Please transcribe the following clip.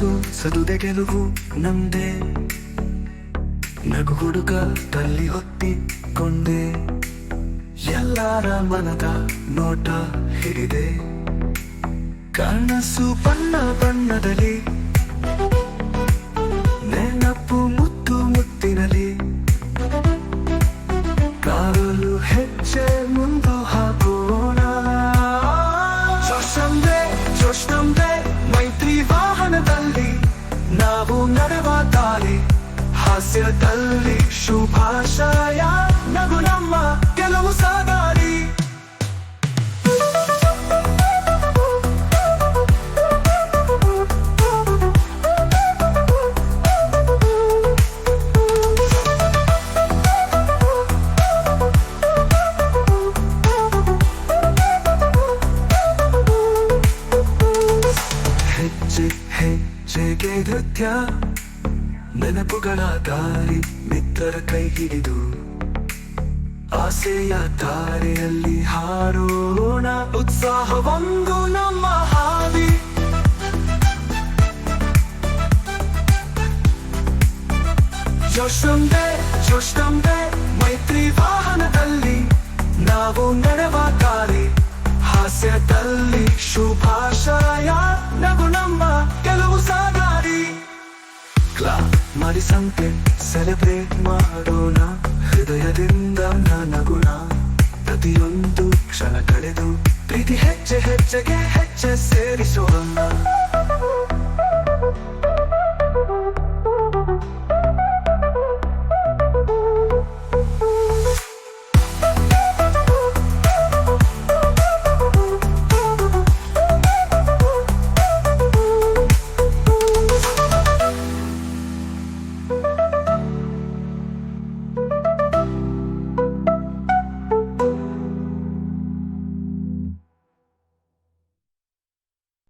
ಕನಸು ಸದುದೆ ಗೆಲುವು ನಮ್ದೆ. ನಗು ಹುಡುಗ ತಲ್ಲಿ ಹೊತ್ತಿಕೊಂಡೆ, ಎಲ್ಲರ ಮನದ ನೋಟ ಹಿಡಿದೆ. ಕನಸು ಬಣ್ಣ ಬಣ್ಣದಲ್ಲಿ, ನೆನಪು ಮುತ್ತು ಮುತ್ತಿನಲಿ. ಕಾರಲು ಹೆಜ್ಜೆ ಮುಂದೆ ಹಾಕೋಣ. ಜೋಶ್ ನಮ್ದೆ ಮೈತ್ರಿ ವಾಹನದಲ್ಲಿ, ನಾವು ನಡೆವ ದಾರಿ ಹಾಸ್ಯದಲ್ಲಿ. ಶುಭಾಶಯ, ನಗು ನಮ್ಮ ಗೆಲುವು ಸಾದಾರಿ. ಹೆಜ್ಜೆ ಹೆಜ್ಜೆಗೆ ನೃತ್ಯ, ನೆನಪುಗಳ ದಾರಿ ಮಿತ್ರರ ಕೈ ಹಿಡಿದು. ಆಸೆಯ ದಾರಿಯಲ್ಲಿ ಹಾರೋಣ, ಉತ್ಸಾಹವೊಂದು ನಮ್ಮ ಹಾದಿ. ಜೋಶ್ ನಮ್ದೆ ಮೈತ್ರಿ ವಾಹನದಲ್ಲಿ, ನಾವು ನಡೆವ ದಾರಿ ಹಾಸ್ಯದಲ್ಲಿ. ಶುಭಾಶಯ, ನಗು ನಮ್ಮ ಗೆಲುವು ಸಾದಾರಿ. ಮಾಡಿ ಸಂತೆ ಸೆಲೆಬ್ರೇಟ್ ಮಾಡೋಣ, ಹೃದಯದಿಂದ ನಗುಣ. ಪ್ರತಿಯೊಂದು ಕ್ಷಣ ಕಳೆದು ಪ್ರೀತಿ ಹೆಜ್ಜೆ ಹೆಜ್ಜೆಗೆ ಹೆಜ್ಜೆ ಸೇರಿಸೋಣ.